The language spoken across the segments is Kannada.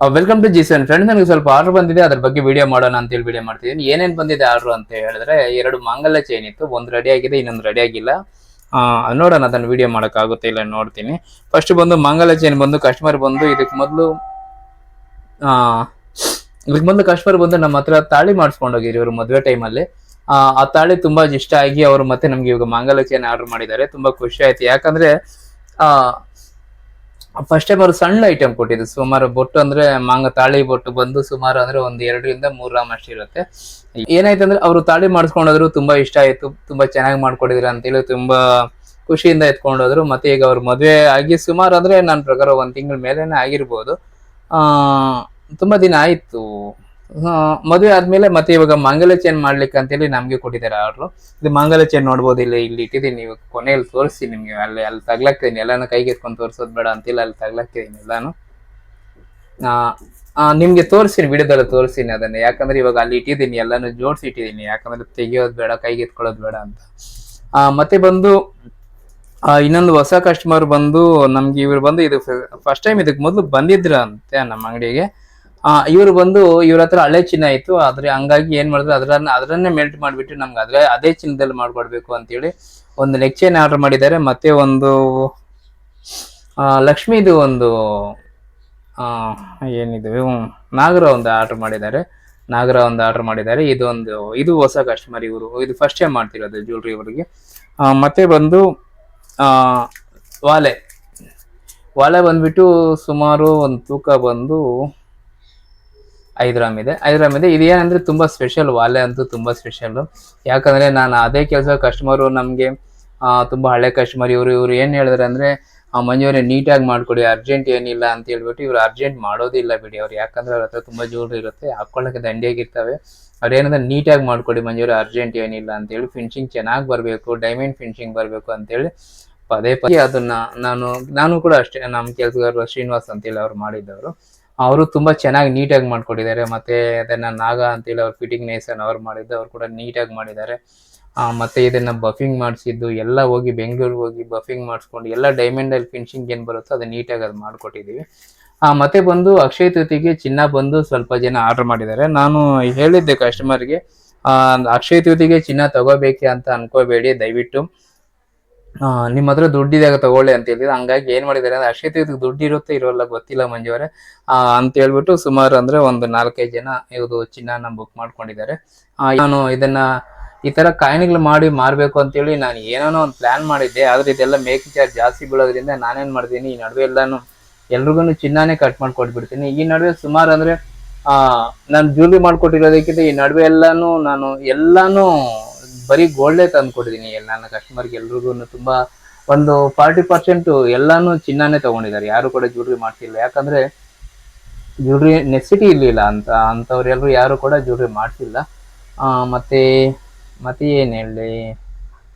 Welcome to ಜಿ7 friends. ನನಗೆ ಸ್ವಲ್ಪ ಆರ್ಡರ್ ಬಂದಿದೆ, ಅದ್ರ ಬಗ್ಗೆ ವಿಡಿಯೋ ಮಾಡೋಣ ಅಂತ ಹೇಳಿ ವಿಡಿಯೋ ಮಾಡ್ತಿದ್ದೀನಿ. ಏನೇನ್ ಬಂದಿದೆ ಆರ್ಡರ್ ಅಂತ ಹೇಳಿದ್ರೆ, 2 ಮಾಂಗಲ್ಯ ಚೈನ್ ಇತ್ತು, ಒಂದು ರೆಡಿ ಆಗಿದೆ, ಇನ್ನೊಂದು ರೆಡಿ ಆಗಿಲ್ಲ. ನೋಡೋಣ ಅದನ್ನ ವಿಡಿಯೋ ಮಾಡಕ್ ಆಗುತ್ತೆ ಇಲ್ಲ ನೋಡ್ತೀನಿ. ಫಸ್ಟ್ ಬಂದು ಮಾಂಗಲ್ಯ ಚೈನ್ ಬಂದು ಕಸ್ಟಮರ್ ಬಂದು ಇದಕ್ಕೆ ಮೊದಲು ಕಸ್ಟಮರ್ ಬಂದು ನಮ್ಮ ಹತ್ರ ತಾಳಿ ಮಾಡಿಸ್ಕೊಂಡು ಹೋಗಿದ್ರು ಇವರು ಮದುವೆ ಟೈಮಲ್ಲಿ. ಆ ತಾಳಿ ತುಂಬಾ ಇಷ್ಟ ಆಗಿ ಅವರು ಮತ್ತೆ ನಮ್ಗೆ ಇವಾಗ ಮಾಂಗಲ್ಯ ಚೈನ್ ಆರ್ಡರ್ ಮಾಡಿದ್ದಾರೆ. ತುಂಬಾ ಖುಷಿ ಆಯ್ತು, ಯಾಕಂದ್ರೆ ಫಸ್ಟ್ ಟೈಮ್ ಅವ್ರು ಸಣ್ಣ ಐಟಮ್ ಕೊಟ್ಟಿದ್ದು. ಸುಮಾರು ಬೊಟ್ಟು ಅಂದ್ರೆ ತಾಳಿ ಬೊಟ್ಟು ಬಂದು ಸುಮಾರು ಅಂದ್ರೆ ಒಂದು 2 ರಿಂದ 3 ಗ್ರಾಮ್ ಅಷ್ಟು ಇರುತ್ತೆ. ಏನಾಯ್ತಂದ್ರೆ ಅವರು ತಾಳಿ ಮಾಡಿಸ್ಕೊಂಡೋದ್ರು, ತುಂಬಾ ಇಷ್ಟ ಆಯ್ತು, ತುಂಬಾ ಚೆನ್ನಾಗಿ ಮಾಡ್ಕೊಡಿದ್ರ ಅಂತೇಳಿ ತುಂಬಾ ಖುಷಿಯಿಂದ ಎತ್ಕೊಂಡೋದ್ರು. ಮತ್ತೆ ಈಗ ಅವ್ರ ಮದುವೆ ಆಗಿ ಸುಮಾರು ಅಂದ್ರೆ ನನ್ನ ಪ್ರಕಾರ 1 ತಿಂಗಳ ಮೇಲೆನೆ ಆಗಿರ್ಬೋದು. ತುಂಬಾ ದಿನ ಆಯ್ತು ಮದುವೆ ಆದ್ಮೇಲೆ. ಮತ್ತೆ ಇವಾಗ ಮಾಂಗಲ್ಯ ಚೈನ್ ಮಾಡ್ಲಿಕ್ಕೆ ಅಂತೇಳಿ ನಮ್ಗೆ ಕೊಟ್ಟಿದ್ದಾರೆ ಆರ್ಡ್ರು. ಇದು ಮಾಂಗಲ್ಯ ಚೈನ್ ನೋಡ್ಬೋದು, ಇಲ್ಲಿ ಇಟ್ಟಿದ್ದೀನಿ. ನೀವು ಕೊನೆಯಲ್ಲಿ ತೋರಿಸ್ತೀನಿ ನಿಮ್ಗೆ. ಅಲ್ಲಿ ತಗ್ಲಾಕ್ತೀನಿ, ಎಲ್ಲಾನು ಕೈಗೆ ಎತ್ಕೊಂಡು ತೋರಿಸೋದು ಬೇಡ ಅಂತಿಲ್ಲ, ಅಲ್ಲಿ ತಗ್ಲಾಕ್ತೀನಿ ಎಲ್ಲಾನು. ನಿಮ್ಗೆ ತೋರಿಸ್ತೀನಿ, ವಿಡಿಯೋದಲ್ಲಿ ತೋರಿಸ್ತೀನಿ ಅದನ್ನ. ಯಾಕಂದ್ರೆ ಇವಾಗ ಅಲ್ಲಿ ಇಟ್ಟಿದ್ದೀನಿ, ಎಲ್ಲಾನು ಜೋಡಿಸಿ ಇಟ್ಟಿದ್ದೀನಿ, ಯಾಕಂದ್ರೆ ತೆಗಿಯೋದು ಬೇಡ, ಕೈಗೆ ಎತ್ಕೊಳ್ಳೋದು ಬೇಡ ಅಂತ. ಮತ್ತೆ ಬಂದು ಇನ್ನೊಂದು ಹೊಸ ಕಸ್ಟಮರ್ ಬಂದು ನಮ್ಗೆ ಇವ್ರು ಬಂದು ಇದು ಫಸ್ಟ್ ಟೈಮ್ ಇದಕ್ಕೆ ಮೊದಲು ಬಂದಿದ್ರ ಅಂತೆ ನಮ್ಮ ಅಂಗಡಿಗೆ. ಇವ್ರು ಬಂದು ಇವ್ರ ಹತ್ರ ಹಳೆ ಚಿನ್ನ ಇತ್ತು, ಆದ್ರೆ ಹಂಗಾಗಿ ಏನ್ ಮಾಡಿದ್ರು ಅದರನ್ನೇ ಮೆಲ್ಟ್ ಮಾಡ್ಬಿಟ್ಟು ನಮ್ಗೆ ಅದೇ ಚಿನ್ನದಲ್ಲಿ ಮಾಡ್ಕೊಡ್ಬೇಕು ಅಂತೇಳಿ ಒಂದು ನೆಕ್ ಚೈನ್ ಆರ್ಡರ್ ಮಾಡಿದ್ದಾರೆ. ಮತ್ತೆ ಒಂದು ಲಕ್ಷ್ಮೀದು ಒಂದು ಏನಿದು ನಾಗರ ಒಂದು ಆರ್ಡರ್ ಮಾಡಿದ್ದಾರೆ. ಇದು ಹೊಸ ಕಸ್ಟಮರ್, ಇದು ಫಸ್ಟ್ ಟೈಮ್ ಮಾಡ್ತಿರೋದು ಜ್ಯುವೆಲ್ರಿ ಇವರಿಗೆ. ಮತ್ತೆ ಬಂದು ವಾಲೆ ಬಂದ್ಬಿಟ್ಟು ಸುಮಾರು ಒಂದು ತೂಕ ಬಂದು 5 ಗ್ರಾಮ್ ಇದೆ. ಇದೇನಂದ್ರೆ ತುಂಬಾ ಸ್ಪೆಷಲ್, ವಾಲೆ ಅಂತೂ ತುಂಬಾ ಸ್ಪೆಷಲ್. ಯಾಕಂದ್ರೆ ನಾನು ಅದೇ ಕೆಲಸ ಕಸ್ಟಮರು ನಮ್ಗೆ ತುಂಬಾ ಹಳೆ ಕಸ್ಟಮರ್. ಇವ್ರು ಏನ್ ಹೇಳಿದ್ರೆ ಅಂದ್ರೆ, ಮಂಜುವರೆ ನೀಟಾಗಿ ಮಾಡ್ಕೊಡಿ, ಅರ್ಜೆಂಟ್ ಏನಿಲ್ಲ ಅಂತ ಹೇಳ್ಬಿಟ್ಟು. ಇವ್ರು ಅರ್ಜೆಂಟ್ ಮಾಡೋದಿಲ್ಲ ಬಿಡಿ ಅವ್ರು, ಯಾಕಂದ್ರೆ ಅವ್ರ ಹತ್ರ ತುಂಬಾ ಜ್ಯುವೆಲ್ರಿ ಇರುತ್ತೆ, ಹಾಕೊಳ್ಳಕ್ಕೆ ದಂಡಿಯಾಗಿರ್ತವೆ. ಅವ್ರೇನಂದ್ರೆ ನೀಟಾಗಿ ಮಾಡ್ಕೊಡಿ ಮಂಜುವರೆ, ಅರ್ಜೆಂಟ್ ಏನಿಲ್ಲ ಅಂತ ಹೇಳಿ. ಫಿನಿಶಿಂಗ್ ಚೆನ್ನಾಗಿ ಬರ್ಬೇಕು, ಡೈಮಂಡ್ ಫಿನಿಶಿಂಗ್ ಬರ್ಬೇಕು ಅಂತೇಳಿ ಪದೇ ಅದನ್ನ ನಾನು ಕೂಡ ಅಷ್ಟೇ, ನಮ್ಮ ಕೆಲಸಗಾರರು ಶ್ರೀನಿವಾಸ್ ಅಂತೇಳಿ ಅವ್ರು ಮಾಡಿದ್ದವರು. ಅವರು ತುಂಬಾ ಚೆನ್ನಾಗಿ ನೀಟಾಗಿ ಮಾಡ್ಕೊಟ್ಟಿದ್ದಾರೆ. ಮತ್ತೆ ಅದನ್ನ ನಾಗ ಅಂತೇಳಿ ಅವ್ರ ಫಿಟ್ಟಿಂಗ್ ನೇಸನ್ ಅವ್ರು ಮಾಡಿದ್ದು, ಅವ್ರು ಕೂಡ ನೀಟಾಗಿ ಮಾಡಿದ್ದಾರೆ. ಮತ್ತೆ ಇದನ್ನ ಬಫಿಂಗ್ ಮಾಡಿಸಿದ್ದು ಎಲ್ಲ ಹೋಗಿ ಬೆಂಗಳೂರಿಗೆ ಹೋಗಿ ಬಫಿಂಗ್ ಮಾಡಿಸ್ಕೊಂಡು ಎಲ್ಲ ಡೈಮಂಡ್ ಅಲ್ಲಿ ಫಿನಿಶಿಂಗ್ ಏನ್ ಬರುತ್ತೋ ಅದು ನೀಟಾಗಿ ಅದು ಮಾಡ್ಕೊಟ್ಟಿದೀವಿ. ಮತ್ತೆ ಬಂದು ಅಕ್ಷಯ ತೃತೀಯಗೆ ಚಿನ್ನ ಬಂದು ಸ್ವಲ್ಪ ಜನ ಆರ್ಡರ್ ಮಾಡಿದ್ದಾರೆ. ನಾನು ಹೇಳಿದ್ದೆ ಕಸ್ಟಮರ್ಗೆ, ಅಕ್ಷಯ ತೃತೀಯಗೆ ಚಿನ್ನ ತಗೋಬೇಕೆ ಅಂತ ಅನ್ಕೋಬೇಡಿ, ದಯವಿಟ್ಟು ನಿಮ್ಮ ಹತ್ರ ದುಡ್ಡಿದಾಗ ತಗೊಳ್ಳಿ ಅಂತ ಹೇಳಿದ್ರು. ಹಂಗಾಗಿ ಏನ್ ಮಾಡಿದ್ದಾರೆ ಅಂದ್ರೆ, ಅಕ್ಷಯ ತೃತೀಯಕ್ಕೆ ದುಡ್ಡು ಇರುತ್ತೆ ಇರೋಲ್ಲ ಗೊತ್ತಿಲ್ಲ ಮಂಜುವರೆ ಅಂತ ಹೇಳ್ಬಿಟ್ಟು ಸುಮಾರು ಅಂದ್ರೆ ಒಂದು 4-5 ಜನ ಇದು ಚಿನ್ನನ ಬುಕ್ ಮಾಡ್ಕೊಂಡಿದ್ದಾರೆ. ನಾನು ಇದನ್ನ ಈ ತರ ಕಾಯಿನ್ಗಳು ಮಾಡಿ ಮಾರ್ಬೇಕು ಅಂತೇಳಿ ನಾನು ಏನೋ ಒಂದು ಪ್ಲಾನ್ ಮಾಡಿದ್ದೆ. ಆದ್ರೆ ಇದೆಲ್ಲ ಮೇಕಿಂಗ್ ಚಾರ್ಜ್ ಜಾಸ್ತಿ ಬೀಳೋದ್ರಿಂದ ನಾನೇನ್ ಮಾಡಿದೀನಿ, ಈ ನಡುವೆ ಎಲ್ಲಾನು ಎಲ್ರಿಗೂ ಚಿನ್ನಾನೇ ಕಟ್ ಮಾಡ್ಕೊಟ್ಬಿಡ್ತೀನಿ. ಈ ನಡುವೆ ಸುಮಾರು ಅಂದ್ರೆ ನಾನು ಜ್ಯುವೆಲ್ರಿ ಮಾಡ್ಕೊಟ್ಟಿರೋದಕ್ಕಿಂತ ಈ ನಡುವೆ ಎಲ್ಲಾನು ಬರೀ ಗೋಲ್ಡೇ ತಂದು ಕೊಟ್ಟಿದ್ದೀನಿ ನನ್ನ ಕಸ್ಟಮರ್ಗೆ ಎಲ್ರಿಗೂ. ತುಂಬಾ ಒಂದು 40% ಎಲ್ಲಾನು ಚಿನ್ನಾನೇ ತಗೊಂಡಿದ್ದಾರೆ, ಯಾರು ಕೂಡ ಜ್ಯುವೆಲ್ರಿ ಮಾಡ್ತಿಲ್ಲ. ಯಾಕಂದ್ರೆ ಜ್ಯುವೆಲ್ರಿ ನೆಸಿಟಿ ಇರ್ಲಿಲ್ಲ ಅಂತವ್ರೆಲ್ಲರೂ ಯಾರು ಕೂಡ ಜ್ಯುವೆಲ್ರಿ ಮಾಡ್ತಿಲ್ಲ. ಮತ್ತೆ ಏನ್ ಹೇಳಿ,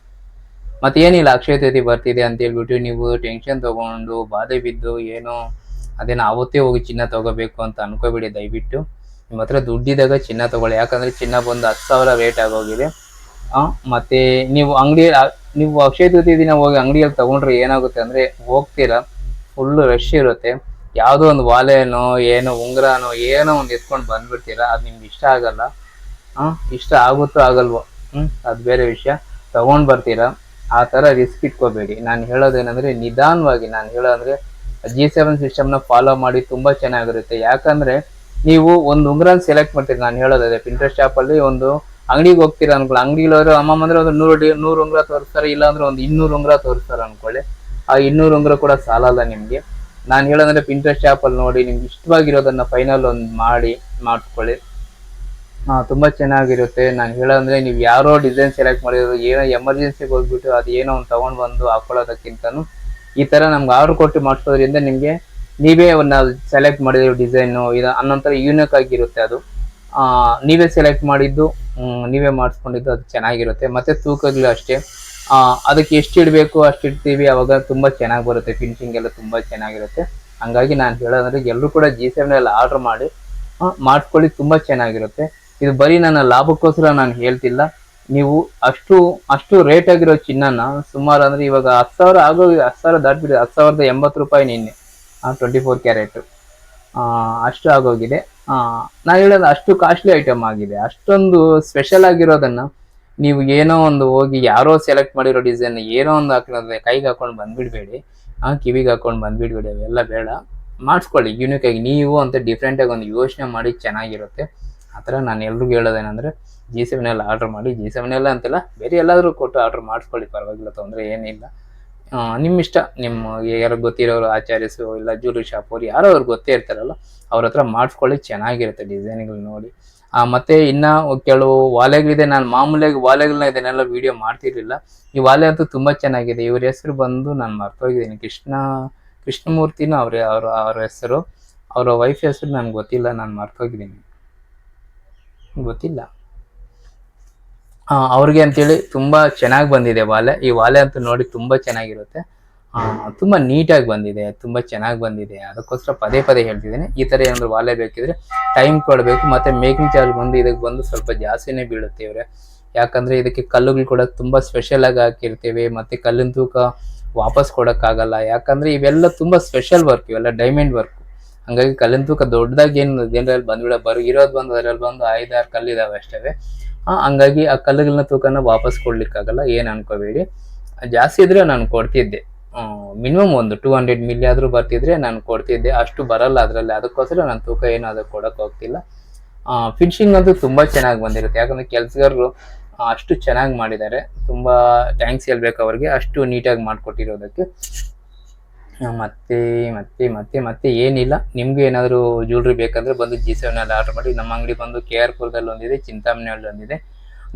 ಮತ್ತೇನಿಲ್ಲ, ಅಕ್ಷಯ ತೃತೀಯ ಬರ್ತಿದೆ ಅಂತ ಹೇಳ್ಬಿಟ್ಟು ನೀವು ಟೆನ್ಷನ್ ತಗೊಂಡು ಬಾಧೆ ಬಿದ್ದು ಏನೋ ಅದೇನೋ ಅವತ್ತೇ ಹೋಗಿ ಚಿನ್ನ ತಗೋಬೇಕು ಅಂತ ಅನ್ಕೋಬೇಡಿ. ದಯವಿಟ್ಟು ನಿಮ್ಮ ಹತ್ರ ದುಡ್ಡಿದಾಗ ಚಿನ್ನ ತಗೊಳ್ಳಿ. ಯಾಕಂದ್ರೆ ಚಿನ್ನ ಬಂದು 10,000 ರೇಟ್ ಆಗೋಗಿದೆ. ಮತ್ತೆ ನೀವು ಅಕ್ಷಯ ತೃತೀಯ ದಿನ ಹೋಗಿ ಅಂಗಡಿಯಲ್ಲಿ ತಗೊಂಡ್ರೆ ಏನಾಗುತ್ತೆ ಅಂದ್ರೆ, ಹೋಗ್ತೀರಾ ಫುಲ್ ರಶ್ ಇರುತ್ತೆ, ಯಾವುದೋ ಒಂದು ವಾಲೆನೋ ಏನೋ ಉಂಗ್ರನೋ ಏನೋ ಒಂದು ಎತ್ಕೊಂಡು ಬಂದ್ಬಿಡ್ತೀರಾ. ಅದು ನಿಮ್ಗೆ ಇಷ್ಟ ಆಗಲ್ಲ. ಇಷ್ಟ ಆಗುತ್ತೋ ಆಗಲ್ವೋ ಅದು ಬೇರೆ ವಿಷಯ. ತಗೊಂಡ್ ಬರ್ತೀರಾ, ಆ ತರ ರಿಸ್ಕ್ ಇಟ್ಕೋಬೇಡಿ. ನಾನು ಹೇಳೋದೇನಂದ್ರೆ, ನಿಧಾನವಾಗಿ G7 ಸಿಸ್ಟಮ್ನ ಫಾಲೋ ಮಾಡಿ, ತುಂಬಾ ಚೆನ್ನಾಗಿರುತ್ತೆ. ಯಾಕಂದ್ರೆ ನೀವು ಒಂದು ಉಂಗ್ರನ್ ಸೆಲೆಕ್ಟ್ ಮಾಡ್ತೀರಿ. ನಾನು ಹೇಳೋದೇ ಪಿಂಟ್ರೆಸ್ಟ್ ಶಾಪ್ ಅಲ್ಲಿ ಒಂದು ಅಂಗಡಿಗೆ ಹೋಗ್ತೀರಾ ಅನ್ಕೊಳ್ಳಿ, ಅಂಗಡಿಗಳವರು ಅಮ್ಮಮ್ಮ ಅಂದ್ರೆ ಒಂದು 100 ಉಂಗ್ರ ತೋರಿಸ್ತಾರೆ, ಇಲ್ಲ ಅಂದ್ರೆ ಒಂದು 200 ಉಂಗ್ರ ತೋರಿಸ್ತಾರೆ ಅನ್ಕೊಳ್ಳಿ. ಆ 200 ಉಂಗ್ರ ಕೂಡ ಸಾಲಲ್ಲ ನಿಮ್ಗೆ. ನಾನು ಹೇಳೋದಂದ್ರೆ, ಪಿಂಟ್ರೆಸ್ಟ್ ಶಾಪ್ ಅಲ್ಲಿ ನೋಡಿ ನಿಮ್ಗೆ ಇಷ್ಟವಾಗಿರೋದನ್ನ ಫೈನಲ್ ಒಂದು ಮಾಡ್ಕೊಳ್ಳಿ. ತುಂಬಾ ಚೆನ್ನಾಗಿರುತ್ತೆ. ನಾನು ಹೇಳೋದಂದ್ರೆ, ನೀವು ಯಾರೋ ಡಿಸೈನ್ ಸೆಲೆಕ್ಟ್ ಮಾಡಿರೋದು ಏನೋ ಎಮರ್ಜೆನ್ಸಿಗೆ ಹೋಗ್ಬಿಟ್ಟು ಅದು ಏನೋ ಒಂದು ತಗೊಂಡ್ ಬಂದು ಹಾಕೊಳ್ಳೋದಕ್ಕಿಂತನೂ ಈ ತರ ನಮ್ಗೆ ಆರ್ಡರ್ ಕೊಟ್ಟು ಮಾಡಿಸೋದ್ರಿಂದ ನಿಮ್ಗೆ ನೀವೇ ಒಂದು ಸೆಲೆಕ್ಟ್ ಮಾಡಿರೋ ಡಿಸೈನು ಇದು ಅನ್ನೊಂಥರ ಯೂನಿಕ್ ಆಗಿರುತ್ತೆ. ಅದು ನೀವೇ ಸೆಲೆಕ್ಟ್ ಮಾಡಿದ್ದು, ನೀವೇ ಮಾಡಿಸ್ಕೊಂಡಿದ್ದು, ಅದು ಚೆನ್ನಾಗಿರುತ್ತೆ. ಮತ್ತೆ ತೂಕಗಳು ಅಷ್ಟೇ, ಅದಕ್ಕೆ ಎಷ್ಟು ಇಡಬೇಕು ಅಷ್ಟು ಇಡ್ತೀವಿ, ಅವಾಗ ತುಂಬಾ ಚೆನ್ನಾಗಿ ಬರುತ್ತೆ, ಫಿನಿಶಿಂಗ್ ಎಲ್ಲ ತುಂಬಾ ಚೆನ್ನಾಗಿರುತ್ತೆ. ಹಂಗಾಗಿ ನಾನು ಹೇಳೋದಂದ್ರೆ, ಎಲ್ಲರೂ ಕೂಡ G7 ಅಲ್ಲಿ ಆರ್ಡರ್ ಮಾಡಿ ಮಾಡಿಸ್ಕೊಳ್ಳಿ, ತುಂಬಾ ಚೆನ್ನಾಗಿರುತ್ತೆ. ಇದು ಬರೀ ನನ್ನ ಲಾಭಕ್ಕೋಸ್ಕರ ನಾನು ಹೇಳ್ತಿಲ್ಲ. ನೀವು ಅಷ್ಟು ರೇಟ್ ಆಗಿರೋ ಚಿನ್ನನ ಸುಮಾರು ಅಂದ್ರೆ ಇವಾಗ 10,000 ದಾಟ್ಬಿಟ್ಟಿದೆ. 10,080 ರೂಪಾಯಿ ನಿನ್ನೆ 24 ಕ್ಯಾರೆಟ್. ಅಷ್ಟು ಆಗೋಗಿದೆ. ನಾನು ಹೇಳೋದು ಅಷ್ಟು ಕಾಸ್ಟ್ಲಿ ಐಟಮ್ ಆಗಿದೆ. ಅಷ್ಟೊಂದು ಸ್ಪೆಷಲ್ ಆಗಿರೋದನ್ನ ನೀವು ಏನೋ ಒಂದು ಹೋಗಿ ಯಾರೋ ಸೆಲೆಕ್ಟ್ ಮಾಡಿರೋ ಡಿಸೈನ್ ಏನೋ ಒಂದು ಹಾಕಿರೋದ್ರೆ ಕೈಗೆ ಹಾಕೊಂಡು ಬಂದ್ಬಿಡ್ಬೇಡಿ, ಕಿವಿಗೆ ಹಾಕೊಂಡು ಬಂದ್ಬಿಡ್ಬೇಡಿ, ಅವೆಲ್ಲ ಬೇಡ. ಮಾಡಿಸ್ಕೊಳ್ಳಿ ಯೂನಿಕ್ ಆಗಿ, ನೀವು ಅಂತ ಡಿಫ್ರೆಂಟ್ ಆಗಿ ಒಂದು ಯೋಚನೆ ಮಾಡಿ ಚೆನ್ನಾಗಿರುತ್ತೆ. ಆ ಥರ ನಾನು ಎಲ್ರಿಗೂ ಹೇಳೋದೇನೆಂದರೆ G7 ಆರ್ಡ್ರ್ ಮಾಡಿ, G7 ಅಂತೆಲ್ಲ ಬೇರೆ ಎಲ್ಲಾದರೂ ಕೊಟ್ಟು ಆರ್ಡ್ರ್ ಮಾಡಿಸ್ಕೊಳ್ಳಿ, ಪರವಾಗಿಲ್ಲ, ತೊಂದರೆ ಏನಿಲ್ಲ. ನಿಮ್ಮ ಇಷ್ಟ. ನಿಮ್ಮ ಯಾರು ಗೊತ್ತಿರೋರು ಆಚಾರ್ಯಸು ಇಲ್ಲ ಜ್ಯುವೆಲ್ರಿ ಶಾಪ್ ಅವ್ರು ಯಾರೋ ಅವ್ರು ಗೊತ್ತೇ ಇರ್ತಾರಲ್ಲ, ಅವ್ರ ಹತ್ರ ಮಾಡಿಸ್ಕೊಳ್ಳಿ, ಚೆನ್ನಾಗಿರುತ್ತೆ ಡಿಸೈನ್ಗಳು ನೋಡಿ. ಮತ್ತೆ ಇನ್ನ ಕೆಲವು ವಾಲೆಗಳಿದೆ. ನಾನು ಮಾಮೂಲಿಯಾಗಿ ವಾಲೆಗಳನ್ನ ಇದನ್ನೆಲ್ಲ ವಿಡಿಯೋ ಮಾಡ್ತಿರ್ಲಿಲ್ಲ. ಈ ವಾಲೆ ಅಂತೂ ತುಂಬಾ ಚೆನ್ನಾಗಿದೆ. ಇವ್ರ ಹೆಸರು ಬಂದು ನಾನು ಮರ್ತೋಗಿದ್ದೀನಿ, ಕೃಷ್ಣಮೂರ್ತಿನೂ ಅವ್ರ ಹೆಸರು. ಅವರ ವೈಫ್ ಹೆಸರು ನನ್ಗೆ ಗೊತ್ತಿಲ್ಲ, ನಾನು ಮರ್ತೋಗಿದ್ದೀನಿ, ಗೊತ್ತಿಲ್ಲ. ಅವ್ರಿಗೆ ಅಂತೇಳಿ ತುಂಬಾ ಚೆನ್ನಾಗಿ ಬಂದಿದೆ ವಾಲೆ. ಈ ವಾಲೆ ಅಂತೂ ನೋಡಿ ತುಂಬಾ ಚೆನ್ನಾಗಿರುತ್ತೆ. ತುಂಬಾ ನೀಟಾಗಿ ಬಂದಿದೆ, ತುಂಬಾ ಚೆನ್ನಾಗಿ ಬಂದಿದೆ. ಅದಕ್ಕೋಸ್ಕರ ಪದೇ ಪದೇ ಹೇಳ್ತಿದ್ದೀನಿ, ಈ ತರ ಏನಾದ್ರು ವಾಲೆ ಬೇಕಿದ್ರೆ ಟೈಮ್ ಕೊಡಬೇಕು. ಮತ್ತೆ ಮೇಕಿಂಗ್ ಚಾರ್ಜ್ ಬಂದು ಇದಕ್ಕೆ ಬಂದು ಸ್ವಲ್ಪ ಜಾಸ್ತಿನೇ ಬೀಳುತ್ತೆ ಇವ್ರೆ. ಯಾಕಂದ್ರೆ ಇದಕ್ಕೆ ಕಲ್ಲುಗಳು ಕೂಡ ತುಂಬಾ ಸ್ಪೆಷಲ್ ಆಗಿ ಹಾಕಿರ್ತೀವಿ. ಮತ್ತೆ ಕಲ್ಲಿನ ತೂಕ ವಾಪಸ್ ಕೊಡಕ್ಕಾಗಲ್ಲ, ಯಾಕಂದ್ರೆ ಇವೆಲ್ಲ ತುಂಬಾ ಸ್ಪೆಷಲ್ ವರ್ಕ್, ಇವೆಲ್ಲ ಡೈಮಂಡ್ ವರ್ಕ್. ಹಂಗಾಗಿ ಕಲ್ಲಿನ ತೂಕ ದೊಡ್ಡದಾಗಿ ಏನು ಜನರಲ್ಲಿ ಬಂದ್ಬಿಡ ಇರೋದು ಬಂದು ಅದರಲ್ಲಿ ಬಂದು 5-6 ಕಲ್ಲಿದಾವೆ ಅಷ್ಟೇ. ಹಂಗಾಗಿ ಆ ಕಲ್ಲುಗಳನ್ನ ತೂಕನ ವಾಪಸ್ ಕೊಡ್ಲಿಕ್ಕಾಗಲ್ಲ, ಏನ್ ಅನ್ಕೋಬೇಡಿ. ಜಾಸ್ತಿ ಇದ್ರೆ ನಾನು ಕೊಡ್ತಿದ್ದೆ, ಮಿನಿಮಮ್ ಒಂದು 200 ಮಿಲಿ ಆದ್ರೂ ಬರ್ತಿದ್ರೆ ನಾನು ಕೊಡ್ತಿದ್ದೆ. ಅಷ್ಟು ಬರಲ್ಲ ಅದರಲ್ಲಿ, ಅದಕ್ಕೋಸ್ಕರ ನಾನು ತೂಕ ಏನು ಅದಕ್ಕೆ ಕೊಡಕ್ ಹೋಗ್ತಿಲ್ಲ. ಫಿನಿಶಿಂಗ್ ಅಂತೂ ತುಂಬಾ ಚೆನ್ನಾಗಿ ಬಂದಿರುತ್ತೆ, ಯಾಕಂದ್ರೆ ಕೆಲ್ಸಗಾರರು ಅಷ್ಟು ಚೆನ್ನಾಗಿ ಮಾಡಿದ್ದಾರೆ. ತುಂಬಾ ಥ್ಯಾಂಕ್ಸ್ ಹೇಳ್ಬೇಕು ಅವ್ರಿಗೆ, ಅಷ್ಟು ನೀಟಾಗಿ ಮಾಡ್ಕೊಟ್ಟಿರೋದಕ್ಕೆ. ಮತ್ತೆ ಮತ್ತೆ ಮತ್ತೆ ಮತ್ತೆ ಏನಿಲ್ಲ, ನಿಮ್ಗೆ ಏನಾದ್ರು ಜ್ಯುವೆಲ್ರಿ ಬೇಕಂದ್ರೆ ಬಂದು G7 ಆರ್ಡರ್ ಮಾಡಿ. ನಮ್ಮ ಅಂಗಡಿ ಬಂದು KR ಪುರದಲ್ಲಿ ಒಂದಿದೆ, ಚಿಂತಾಮಣಿಯಲ್ಲಿ ಒಂದಿದೆ.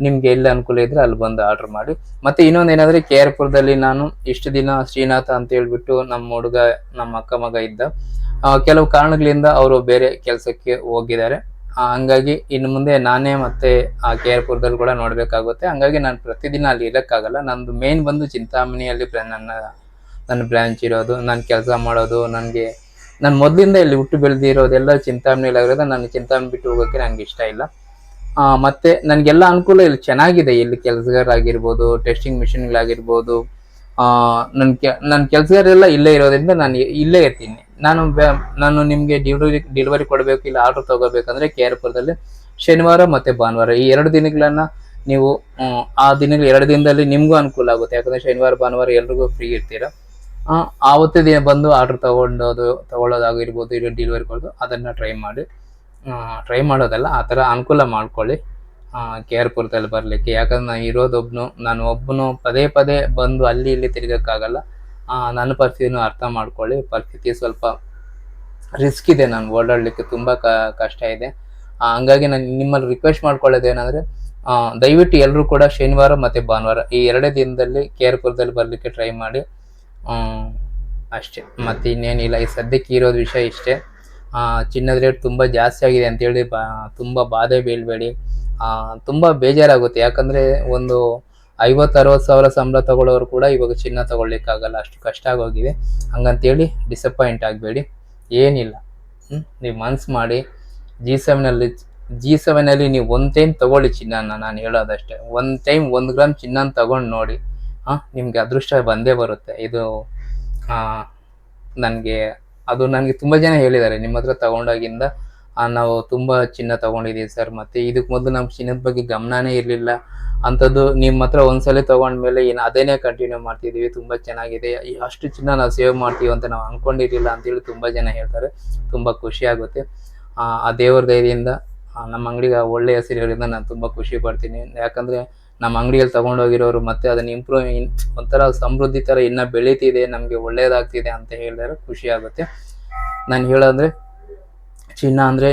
ನಿಮ್ಗೆ ಎಲ್ಲಿ ಅನುಕೂಲ ಇದ್ರೆ ಅಲ್ಲಿ ಬಂದು ಆರ್ಡರ್ ಮಾಡಿ. ಮತ್ತೆ ಇನ್ನೊಂದು ಏನಂದ್ರೆ KR ಪುರದಲ್ಲಿ ನಾನು ಇಷ್ಟು ದಿನ ಶ್ರೀನಾಥ ಅಂತ ಹೇಳ್ಬಿಟ್ಟು ನಮ್ಮ ಹುಡುಗ, ನಮ್ಮ ಅಕ್ಕ ಮಗ ಇದ್ದ. ಕೆಲವು ಕಾರಣಗಳಿಂದ ಅವರು ಬೇರೆ ಕೆಲಸಕ್ಕೆ ಹೋಗಿದ್ದಾರೆ. ಹಂಗಾಗಿ ಇನ್ನು ಮುಂದೆ ನಾನೇ ಮತ್ತೆ KR ಪುರದಲ್ಲಿ ಕೂಡ ನೋಡ್ಬೇಕಾಗುತ್ತೆ. ಹಂಗಾಗಿ ನಾನು ಪ್ರತಿದಿನ ಅಲ್ಲಿ ಇರಕ್ಕಾಗಲ್ಲ. ನಂದು ಮೇನ್ ಬಂದು ಚಿಂತಾಮಣಿಯಲ್ಲಿ ನನ್ನ ಬ್ರಾಂಚ್ ಇರೋದು, ನಾನು ಕೆಲಸ ಮಾಡೋದು. ನಾನು ಮೊದಲಿಂದ ಇಲ್ಲಿ ಹುಟ್ಟು ಬೆಳೆದಿರೋದೆಲ್ಲ ಚಿಂತಾಮಣಿಯಲ್ಲಿ ಆಗಿರೋದು. ನಾನು ಚಿಂತಾಮಣಿ ಬಿಟ್ಟು ಹೋಗೋಕ್ಕೆ ನನಗೆ ಇಷ್ಟ ಇಲ್ಲ. ಮತ್ತೆ ನನಗೆಲ್ಲ ಅನುಕೂಲ ಇಲ್ಲಿ ಚೆನ್ನಾಗಿದೆ. ಇಲ್ಲಿ ಕೆಲಸಗಾರರಾಗಿರ್ಬೋದು, ಟೆಸ್ಟಿಂಗ್ ಮಿಷಿನ್ಗಳಾಗಿರ್ಬೋದು, ನನ್ನ ಕೆಲಸಗಾರೆಲ್ಲ ಇಲ್ಲೇ ಇರೋದ್ರಿಂದ ನಾನು ಇಲ್ಲೇ ಇರ್ತೀನಿ. ನಾನು ನಿಮಗೆ ಡೆಲಿವರಿ ಕೊಡಬೇಕು, ಇಲ್ಲ ಆರ್ಡರ್ ತಗೋಬೇಕಂದ್ರೆ KR ಪುರದಲ್ಲಿ ಶನಿವಾರ ಮತ್ತೆ ಭಾನುವಾರ ಈ 2 ದಿನಗಳನ್ನ ನೀವು ಆ ದಿನಗಳು 2 ದಿನದಲ್ಲಿ ನಿಮ್ಗೂ ಅನುಕೂಲ ಆಗುತ್ತೆ. ಯಾಕಂದ್ರೆ ಶನಿವಾರ ಭಾನುವಾರ ಎಲ್ರಿಗೂ ಫ್ರೀ ಇರ್ತೀರ. ಆವತ್ತೇ ದಿನ ಬಂದು ಆರ್ಡರ್ ತಗೊಳ್ಳೋದಾಗಿರ್ಬೋದು, ಇಲ್ಲ ಡೆಲಿವರಿ ಕೊಡೋದು, ಅದನ್ನ ಟ್ರೈ ಮಾಡೋದಲ್ಲ, ಆ ಥರ ಅನುಕೂಲ ಮಾಡ್ಕೊಳ್ಳಿ KR ಪುರದಲ್ಲಿ ಬರಲಿಕ್ಕೆ. ಯಾಕಂದ್ರೆ ನಾನು ಒಬ್ಬನು ಪದೇ ಪದೇ ಬಂದು ಅಲ್ಲಿ ಇಲ್ಲಿ ತಿರ್ಗಕ್ಕಾಗಲ್ಲ. ನನ್ನ ಪರಿಸ್ಥಿತಿನೂ ಅರ್ಥ ಮಾಡ್ಕೊಳ್ಳಿ. ಪರಿಸ್ಥಿತಿ ಸ್ವಲ್ಪ ರಿಸ್ಕ್ ಇದೆ, ನಾನು ಓಡಾಡಲಿಕ್ಕೆ ತುಂಬ ಕಷ್ಟ ಇದೆ. ಹಂಗಾಗಿ ನಾನು ನಿಮ್ಮಲ್ಲಿ ರಿಕ್ವೆಸ್ಟ್ ಮಾಡ್ಕೊಳ್ಳೋದೇನೆಂದರೆ, ದಯವಿಟ್ಟು ಎಲ್ಲರೂ ಕೂಡ ಶನಿವಾರ ಮತ್ತು ಭಾನುವಾರ ಈ 2 ದಿನದಲ್ಲಿ KR ಪುರದಲ್ಲಿ ಬರಲಿಕ್ಕೆ ಟ್ರೈ ಮಾಡಿ. ಅಷ್ಟೇ, ಮತ್ತು ಇನ್ನೇನಿಲ್ಲ. ಈ ಸದ್ಯಕ್ಕೆ ಇರೋದು ವಿಷಯ ಇಷ್ಟೇ. ಚಿನ್ನದ ರೇಟ್ ತುಂಬ ಜಾಸ್ತಿ ಆಗಿದೆ ಅಂತೇಳಿ ತುಂಬ ಬಾಧೆ ಬೀಳಬೇಡಿ. ತುಂಬ ಬೇಜಾರಾಗುತ್ತೆ. ಯಾಕಂದರೆ ಒಂದು 50-60 ಸಾವಿರ ಸಂಬಳ ತಗೊಳ್ಳೋರು ಕೂಡ ಇವಾಗ ಚಿನ್ನ ತಗೊಳ್ಲಿಕ್ಕಾಗಲ್ಲ, ಅಷ್ಟು ಕಷ್ಟ ಆಗೋಗಿದೆ. ಹಂಗಂತೇಳಿ ಡಿಸಪಾಯಿಂಟ್ ಆಗಬೇಡಿ, ಏನಿಲ್ಲ. ನೀವು ಮನ್ಸು ಮಾಡಿ G7 ನೀವು ಒಂದು ಟೈಮ್ ತಗೊಳ್ಳಿ ಚಿನ್ನನ. ನಾನು ಹೇಳೋದಷ್ಟೇ, ಒಂದು ಟೈಮ್ 1 ಗ್ರಾಮ್ ಚಿನ್ನನ ತಗೊಂಡು ನೋಡಿ, ನಿಮಗೆ ಅದೃಷ್ಟ ಬಂದೇ ಬರುತ್ತೆ. ಇದು ನನಗೆ ತುಂಬ ಜನ ಹೇಳಿದ್ದಾರೆ, ನಿಮ್ಮ ಹತ್ರ ತಗೊಂಡಾಗಿಂದ ನಾವು ತುಂಬ ಚಿನ್ನ ತಗೊಂಡಿದ್ದೀವಿ ಸರ್, ಮತ್ತು ಇದಕ್ಕೆ ಮೊದಲು ನಮ್ಗೆ ಚಿನ್ನದ ಬಗ್ಗೆ ಗಮನನೇ ಇರಲಿಲ್ಲ. ಅಂಥದ್ದು ನಿಮ್ಮ ಹತ್ರ ಒಂದ್ಸಲ ತಗೊಂಡ್ಮೇಲೆ ಅದೇನೇ ಕಂಟಿನ್ಯೂ ಮಾಡ್ತಿದ್ದೀವಿ, ತುಂಬ ಚೆನ್ನಾಗಿದೆ, ಅಷ್ಟು ಚಿನ್ನ ನಾವು ಸೇವ್ ಮಾಡ್ತೀವಿ ಅಂತ ನಾವು ಅಂದ್ಕೊಂಡಿರಲಿಲ್ಲ ಅಂತೇಳಿ ತುಂಬ ಜನ ಹೇಳ್ತಾರೆ. ತುಂಬ ಖುಷಿ ಆಗುತ್ತೆ. ಆ ದೇವ್ರ ದಯದಿಂದ ನಮ್ಮ ಅಂಗಡಿಗೆ ಒಳ್ಳೆಯ ಹೆಸರಿರೋದ್ರಿಂದ ನಾನು ತುಂಬ ಖುಷಿ ಪಡ್ತೀನಿ. ಯಾಕಂದರೆ ನಮ್ಮ ಅಂಗಡಿಯಲ್ಲಿ ತೊಗೊಂಡೋಗಿರೋರು ಮತ್ತು ಅದನ್ನು ಒಂಥರ ಸಮೃದ್ಧಿ ಥರ ಇನ್ನೂ ಬೆಳೀತಿದೆ, ನಮಗೆ ಒಳ್ಳೆಯದಾಗ್ತಿದೆ ಅಂತ ಹೇಳಿದ್ರೆ ಖುಷಿ ಆಗುತ್ತೆ. ನಾನು ಹೇಳೋದಂದರೆ ಚಿನ್ನ ಅಂದರೆ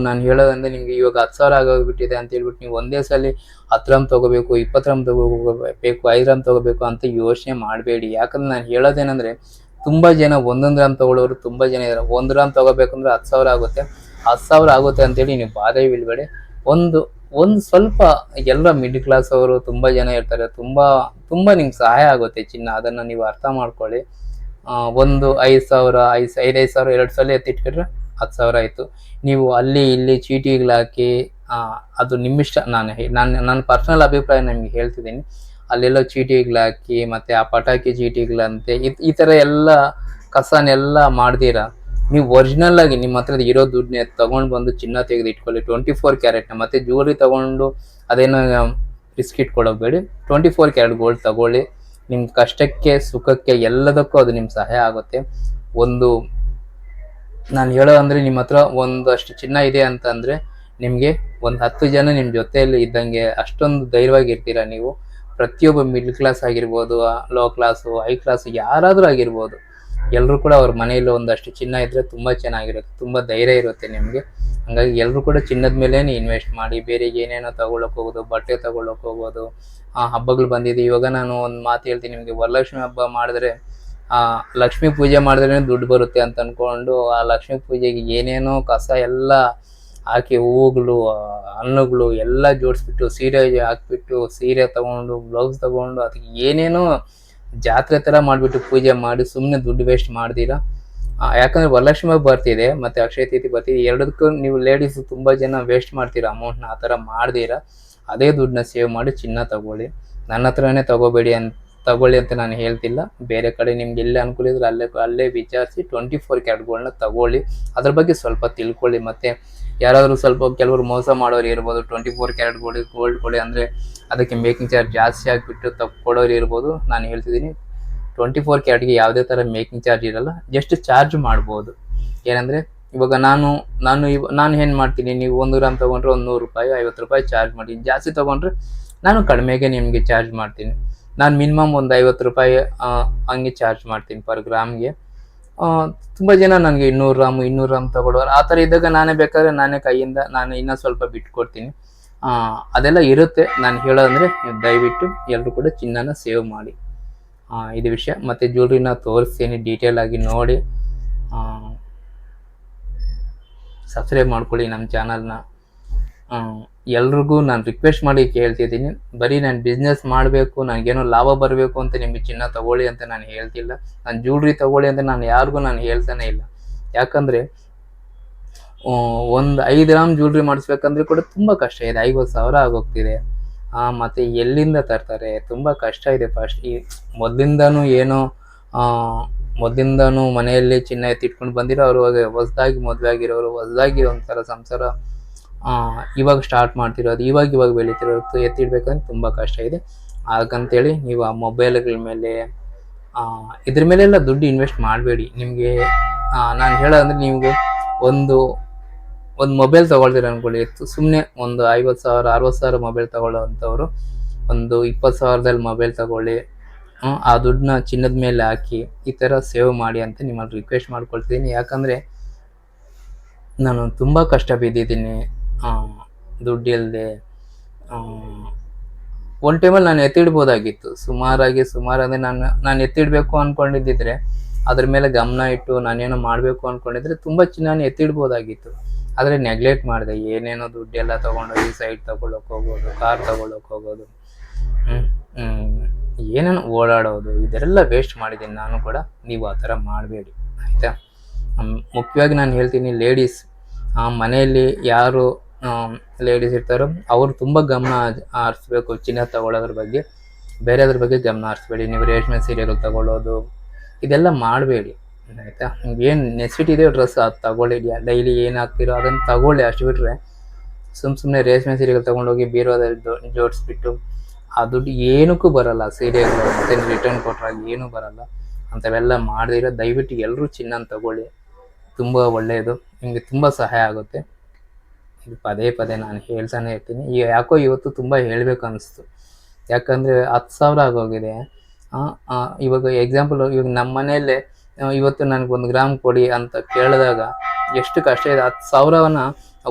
ನಾನು ಹೇಳೋದಂದರೆ ನಿಮಗೆ ಇವಾಗ 10,000 ಆಗೋಗ್ಬಿಟ್ಟಿದೆ ಅಂತ ಹೇಳ್ಬಿಟ್ಟು ನೀವು ಒಂದೇ ಸಲ 10 ಗ್ರಾಮ್ ತೊಗೋಬೇಕು, 20 ಗ್ರಾಮ್ ತೊಗೋಬೇಕು, 5 ಗ್ರಾಮ್ ತೊಗೋಬೇಕು ಅಂತ ಯೋಚನೆ ಮಾಡಬೇಡಿ. ಯಾಕಂದ್ರೆ ನಾನು ಹೇಳೋದೇನೆಂದರೆ, ತುಂಬ ಜನ 1 ಗ್ರಾಮ್ ತೊಗೊಳ್ಳೋರು ತುಂಬ ಜನ ಇದ್ದಾರೆ. 1 ಗ್ರಾಮ್ ತೊಗೋಬೇಕಂದ್ರೆ 10,000 ಆಗುತ್ತೆ, 10,000 ಆಗುತ್ತೆ ಅಂತೇಳಿ ನೀವು ಬಾಧೆ ಬೀಳಬೇಡಿ. ಒಂದು ಸ್ವಲ್ಪ ಎಲ್ಲ ಮಿಡ್ಲ್ ಕ್ಲಾಸ್ ಅವರು ತುಂಬ ಜನ ಇರ್ತಾರೆ, ತುಂಬ ನಿಮ್ಗೆ ಸಹಾಯ ಆಗುತ್ತೆ ಚಿನ್ನ, ಅದನ್ನು ನೀವು ಅರ್ಥ ಮಾಡ್ಕೊಳ್ಳಿ. ಒಂದು 5,000 5,000 2 ಸಲ ಎತ್ತಿಟ್ಕೊಂಡ್ರೆ 10,000 ಆಯಿತು. ನೀವು ಅಲ್ಲಿ ಇಲ್ಲಿ ಚೀಟಿಗಳಾಕಿ ಅದು ನಿಮ್ಮಿಷ್ಟ. ನನ್ನ ಪರ್ಸನಲ್ ಅಭಿಪ್ರಾಯ ನಿಮ್ಗೆ ಹೇಳ್ತಿದ್ದೀನಿ. ಅಲ್ಲೆಲ್ಲ ಚೀಟಿಗಳಾಕಿ ಮತ್ತು ಆ ಪಟಾಕಿ ಚೀಟಿಗಳಂತೆ ಈ ಥರ ಎಲ್ಲ ಕಸನೆಲ್ಲ ಮಾಡ್ದಿರ ನೀವು ಒರಿಜಿನಲ್ ಆಗಿ ನಿಮ್ಮ ಹತ್ರ ಇರೋ ದುಡ್ಡನ್ನೇ ತಗೊಂಡು ಬಂದು ಚಿನ್ನ ತೆಗೆದು ಇಟ್ಕೊಳ್ಳಿ 24 ಕ್ಯಾರೆಟ್ನ. ಮತ್ತೆ ಜ್ಯುವೆಲ್ರಿ ತಗೊಂಡು ಅದೇನೋ ರಿಸ್ಕ್ ಇಟ್ಕೊಳ್ಳೋಬೇಡಿ. 24 ಕ್ಯಾರೆಟ್ ಗೋಲ್ಡ್ ತಗೊಳ್ಳಿ. ನಿಮ್ಮ ಕಷ್ಟಕ್ಕೆ ಸುಖಕ್ಕೆ ಎಲ್ಲದಕ್ಕೂ ಅದು ನಿಮ್ಗೆ ಸಹಾಯ ಆಗುತ್ತೆ. ಒಂದು ನಾನು ಹೇಳೋದಂದ್ರೆ ನಿಮ್ಮ ಹತ್ರ ಒಂದಷ್ಟು ಚಿನ್ನ ಇದೆ ಅಂತ ಅಂದ್ರೆ ನಿಮಗೆ ಒಂದು 10 ಜನ ನಿಮ್ಮ ಜೊತೆಯಲ್ಲಿ ಇದ್ದಂಗೆ, ಅಷ್ಟೊಂದು ಧೈರ್ಯವಾಗಿರ್ತೀರ ನೀವು. ಪ್ರತಿಯೊಬ್ಬ ಮಿಡ್ಲ್ ಕ್ಲಾಸ್ ಆಗಿರ್ಬೋದು, ಲೋ ಕ್ಲಾಸು, ಹೈ ಕ್ಲಾಸು, ಯಾರಾದರೂ ಆಗಿರ್ಬೋದು, ಎಲ್ಲರೂ ಕೂಡ ಅವ್ರ ಮನೆಯಲ್ಲಿ ಒಂದಷ್ಟು ಚಿನ್ನ ಇದ್ದರೆ ತುಂಬ ಚೆನ್ನಾಗಿರುತ್ತೆ, ತುಂಬ ಧೈರ್ಯ ಇರುತ್ತೆ ನಿಮಗೆ. ಹಂಗಾಗಿ ಎಲ್ಲರೂ ಕೂಡ ಚಿನ್ನದ ಮೇಲೇ ಇನ್ವೆಸ್ಟ್ ಮಾಡಿ. ಬೇರೆ ಏನೇನೋ ತಗೊಳ್ಳೋಕೆ ಹೋಗೋದು, ಬಟ್ಟೆ ತಗೊಳ್ಳೋಕೆ ಹೋಗೋದು, ಹಬ್ಬಗಳು ಬಂದಿದೆ. ಇವಾಗ ನಾನು ಒಂದು ಮಾತು ಹೇಳ್ತೀನಿ ನಿಮಗೆ, ವರಲಕ್ಷ್ಮಿ ಹಬ್ಬ ಮಾಡಿದ್ರೆ ಲಕ್ಷ್ಮೀ ಪೂಜೆ ಮಾಡಿದ್ರೆ ದುಡ್ಡು ಬರುತ್ತೆ ಅಂತ ಅಂದ್ಕೊಂಡು ಆ ಲಕ್ಷ್ಮೀ ಪೂಜೆಗೆ ಏನೇನೋ ಕಸ ಎಲ್ಲ ಹಾಕಿ, ಹೂವುಗಳು, ಹಣ್ಣುಗಳು ಎಲ್ಲ ಜೋಡಿಸ್ಬಿಟ್ಟು, ಸೀರೆ ಹಾಕ್ಬಿಟ್ಟು, ಸೀರೆ ತಗೊಂಡು, ಬ್ಲೌಸ್ ತಗೊಂಡು, ಅದಕ್ಕೆ ಏನೇನೋ ಜಾತ್ರೆ ಥರ ಮಾಡಿಬಿಟ್ಟು ಪೂಜೆ ಮಾಡಿ ಸುಮ್ಮನೆ ದುಡ್ಡು ವೇಸ್ಟ್ ಮಾಡ್ತೀರಾ. ಯಾಕಂದರೆ ವರಲಕ್ಷ್ಮಿ ಹಬ್ಬ ಬರ್ತಿದೆ ಮತ್ತು ಅಕ್ಷಯ ತೃತೀಯ ಬರ್ತಿದೆ, ಎರಡಕ್ಕೂ ನೀವು ಲೇಡೀಸ್ ತುಂಬ ಜನ ವೇಸ್ಟ್ ಮಾಡ್ತೀರಾ ಅಮೌಂಟ್ನ. ಆ ಥರ ಮಾಡ್ದಿರಾ ಅದೇ ದುಡ್ಡನ್ನ ಸೇವ್ ಮಾಡಿ ಚಿನ್ನ ತಗೊಳ್ಳಿ. ನನ್ನ ಹತ್ರನೇ ತಗೊಳ್ಳಿ ಅಂತ ನಾನು ಹೇಳ್ತಿಲ್ಲ. ಬೇರೆ ಕಡೆ ನಿಮ್ಗೆ ಎಲ್ಲಿ ಅನುಕೂಲ ಇದ್ರೆ ಅಲ್ಲೇ ವಿಚಾರಿಸಿ 24 ಕ್ಯಾರೆಟ್ ಗೋಲ್ಡ್ನ ತಗೊಳ್ಳಿ. ಅದ್ರ ಬಗ್ಗೆ ಸ್ವಲ್ಪ ತಿಳ್ಕೊಳ್ಳಿ. ಮತ್ತು ಯಾರಾದರೂ ಸ್ವಲ್ಪ ಕೆಲವರು ಮೋಸ ಮಾಡೋರು ಇರ್ಬೋದು. 24 ಕ್ಯಾರೆಟ್ ಗೋಲ್ಡ್ ಕೊಡಿ ಅಂದರೆ ಅದಕ್ಕೆ ಮೇಕಿಂಗ್ ಚಾರ್ಜ್ ಜಾಸ್ತಿ ಆಗಿಬಿಟ್ಟು ಕೊಡೋರು ಇರ್ಬೋದು. ನಾನು ಹೇಳ್ತಿದ್ದೀನಿ 24 ಕ್ಯಾರೆಟ್ಗೆ ಯಾವುದೇ ಥರ ಮೇಕಿಂಗ್ ಚಾರ್ಜ್ ಇರಲ್ಲ, ಜಸ್ಟ್ ಚಾರ್ಜ್ ಮಾಡ್ಬೋದು. ಏನಂದರೆ ಇವಾಗ ನಾನು ಏನು ಮಾಡ್ತೀನಿ, ನೀವು 1 ಗ್ರಾಮ್ ತೊಗೊಂಡ್ರೆ ಒಂದು 100 ರೂಪಾಯಿ 50 ರೂಪಾಯಿ ಚಾರ್ಜ್ ಮಾಡಿ. ಜಾಸ್ತಿ ತೊಗೊಂಡ್ರೆ ನಾನು ಕಡಿಮೆಗೆ ನಿಮಗೆ ಚಾರ್ಜ್ ಮಾಡ್ತೀನಿ. ನಾನು ಮಿನಿಮಮ್ ಒಂದು 50 ರೂಪಾಯಿ ಹಂಗೆ ಚಾರ್ಜ್ ಮಾಡ್ತೀನಿ ಪರ್ ಗ್ರಾಮ್ಗೆ. ತುಂಬ ಜನ ನನಗೆ 200 ಗ್ರಾಮ್ ತಗೊಳ್ಳೋರು. ಆ ಥರ ಇದ್ದಾಗ ನಾನೇ ಕೈಯಿಂದ ಇನ್ನೂ ಸ್ವಲ್ಪ ಬಿಟ್ಕೊಡ್ತೀನಿ. ಅದೆಲ್ಲ ಇರುತ್ತೆ. ನಾನು ಹೇಳೋದಂದರೆ ದಯವಿಟ್ಟು ಎಲ್ಲರೂ ಕೂಡ ಚಿನ್ನನ ಸೇವ್ ಮಾಡಿ. ಇದು ವಿಷಯ. ಮತ್ತು ಜ್ಯುವೆಲ್ರಿನ ತೋರಿಸ್ತೀನಿ, ಡೀಟೇಲ್ ಆಗಿ ನೋಡಿ. ಸಬ್ಸ್ಕ್ರೈಬ್ ಮಾಡ್ಕೊಳ್ಳಿ ನಮ್ಮ ಚಾನಲ್ನ. ಎಲ್ರಿಗೂ ನಾನು ರಿಕ್ವೆಸ್ಟ್ ಮಾಡಿ ಕೇಳ್ತಿದ್ದೀನಿ, ಬರೀ ನಾನು ಬಿಸ್ನೆಸ್ ಮಾಡಬೇಕು, ನನಗೇನೋ ಲಾಭ ಬರಬೇಕು ಅಂತ ನಿಮಗೆ ಚಿನ್ನ ತಗೊಳ್ಳಿ ಅಂತ ನಾನು ಹೇಳ್ತಿಲ್ಲ. ನಾನು ಜ್ಯುವೆಲ್ರಿ ತಗೊಳ್ಳಿ ಅಂತ ನಾನು ಯಾರಿಗೂ ಹೇಳ್ತಾನೆ ಇಲ್ಲ. ಯಾಕಂದರೆ ಒಂದು 5 ಗ್ರಾಮ್ ಜ್ಯುವೆಲ್ರಿ ಮಾಡಿಸ್ಬೇಕಂದ್ರೆ ಕೂಡ ತುಂಬ ಕಷ್ಟ ಇದೆ. 50,000 ಆಗೋಗ್ತಿದೆ. ಮತ್ತು ಎಲ್ಲಿಂದ ತರ್ತಾರೆ, ತುಂಬ ಕಷ್ಟ ಇದೆ. ಮೊದಲಿಂದನೂ ಮನೆಯಲ್ಲಿ ಚಿನ್ನ ಎತ್ತಿಟ್ಕೊಂಡು ಬಂದಿರೋ ಅವರು, ಹೊಸದಾಗಿ ಮದುವೆ ಆಗಿರೋರು, ಹೊಸದಾಗಿ ಒಂಥರ ಸಂಸಾರ ಇವಾಗ ಸ್ಟಾರ್ಟ್ ಮಾಡ್ತಿರೋದು, ಇವಾಗ ಬೆಳೀತಿರೋದು, ಎತ್ತಿಡ್ಬೇಕಂದ್ರೆ ತುಂಬ ಕಷ್ಟ ಇದೆ. ಹಾಗಂತೇಳಿ ನೀವು ಆ ಮೊಬೈಲ್ಗಳ ಮೇಲೆ ಇದ್ರ ಮೇಲೆಲ್ಲ ದುಡ್ಡು ಇನ್ವೆಸ್ಟ್ ಮಾಡಬೇಡಿ. ನಿಮಗೆ ನಾನು ಹೇಳೋದಂದ್ರೆ, ನಿಮಗೆ ಒಂದು ಮೊಬೈಲ್ ತೊಗೊಳ್ತೀರ ಅಂದ್ಕೊಳ್ಳಿ, ಸುಮ್ಮನೆ ಒಂದು 50,000 60,000 ಮೊಬೈಲ್ ತಗೊಳ್ಳೋ ಅಂಥವ್ರು ಒಂದು 20,000ದಲ್ಲಿ ಮೊಬೈಲ್ ತಗೊಳ್ಳಿ. ಆ ದುಡ್ಡನ್ನ ಚಿನ್ನದ ಮೇಲೆ ಹಾಕಿ ಈ ಥರ ಸೇವ್ ಮಾಡಿ ಅಂತ ನಿಮ್ಮಲ್ಲಿ ರಿಕ್ವೆಸ್ಟ್ ಮಾಡ್ಕೊಳ್ತೀನಿ. ಯಾಕಂದರೆ ನಾನು ತುಂಬ ಕಷ್ಟ ಬಿದ್ದಿದ್ದೀನಿ ದುಡ್ಡು ಇಲ್ಲದೆ. ಒಂದು ಟೈಮಲ್ಲಿ ನಾನು ಎತ್ತಿಡ್ಬೋದಾಗಿತ್ತು. ಸುಮಾರು ಅಂದರೆ ನಾನು ಎತ್ತಿಡಬೇಕು ಅಂದ್ಕೊಂಡಿದ್ದಿದ್ರೆ, ಅದ್ರ ಮೇಲೆ ಗಮನ ಇಟ್ಟು ನಾನೇನೋ ಮಾಡಬೇಕು ಅಂದ್ಕೊಂಡಿದ್ರೆ ತುಂಬ ಚಿನ್ನ ಎತ್ತಿಡ್ಬೋದಾಗಿತ್ತು. ಆದರೆ ನೆಗ್ಲೆಕ್ಟ್ ಮಾಡಿದೆ. ಏನೇನೋ ದುಡ್ಡೆಲ್ಲ ತೊಗೊಂಡೋಗಿ ಸೈಟ್ ತೊಗೊಳಕ್ಕೆ ಹೋಗೋದು, ಕಾರ್ ತೊಗೊಳಕ್ಕೆ ಹೋಗೋದು, ಏನೇನೋ ಓಡಾಡೋದು, ಇದೆಲ್ಲ ವೇಸ್ಟ್ ಮಾಡಿದ್ದೀನಿ ನಾನು ಕೂಡ. ನೀವು ಆ ಥರ ಮಾಡಬೇಡಿ, ಆಯಿತಾ? ಮುಖ್ಯವಾಗಿ ನಾನು ಹೇಳ್ತೀನಿ, ಲೇಡೀಸ್ ಮನೆಯಲ್ಲಿ ಯಾರು ಲೇಡೀಸ್ ಇರ್ತಾರೋ ಅವರು ತುಂಬ ಗಮನ ಹರಿಸ್ಬೇಕು ಚಿನ್ನ ತಗೊಳ್ಳೋದ್ರ ಬಗ್ಗೆ. ಬೇರೆದ್ರ ಬಗ್ಗೆ ಗಮನ ಹರಿಸ್ಬೇಡಿ. ನೀವು ರೇಷ್ಮೆ ಸೀರೆಗಳು ತಗೊಳ್ಳೋದು ಇದೆಲ್ಲ ಮಾಡಬೇಡಿ, ಆಯಿತಾ? ಏನು ನೆಸಿಟಿ ಇದೆ ಡ್ರೆಸ್ ಅದು ತಗೊಳ್ಳಿ, ಡೈಲಿ ಏನು ಹಾಕ್ತಿರೋ ಅದನ್ನು ತಗೊಳ್ಳಿ. ಅಷ್ಟು ಬಿಟ್ಟರೆ ಸುಮ್ಮನೆ ರೇಷ್ಮೆ ಸೀರೆಗಳು ತೊಗೊಂಡೋಗಿ ಬೀರೋದಲ್ಲಿ ಜೋಡಿಸ್ಬಿಟ್ಟು ಆ ದುಡ್ಡು ಏನಕ್ಕೂ ಬರಲ್ಲ. ಸೀರೆಗಳು ಮತ್ತು ರಿಟರ್ನ್ ಕೊಟ್ಟರಾಗ ಏನೂ ಬರಲ್ಲ. ಅಂಥವೆಲ್ಲ ಮಾಡದಿರೋ ದಯವಿಟ್ಟು ಎಲ್ಲರೂ ಚಿನ್ನ ತಗೊಳ್ಳಿ, ತುಂಬ ಒಳ್ಳೆಯದು, ನಿಮಗೆ ತುಂಬ ಸಹಾಯ ಆಗುತ್ತೆ. ಇದು ಪದೇ ನಾನು ಹೇಳ್ತಾನೆ ಇರ್ತೀನಿ. ಯಾಕೋ ಇವತ್ತು ತುಂಬ ಹೇಳಬೇಕು ಅನ್ನಿಸ್ತು. ಯಾಕಂದರೆ 10,000 ಆಗೋಗಿದೆ. ಇವಾಗ ಎಕ್ಸಾಂಪಲ್, ಇವಾಗ ನಮ್ಮ ಮನೆಯಲ್ಲೇ ಇವತ್ತು ನನಗೆ 1 ಗ್ರಾಮ್ ಕೊಡಿ ಅಂತ ಕೇಳಿದಾಗ ಎಷ್ಟು ಕಷ್ಟ ಇದೆ. 10,000ನ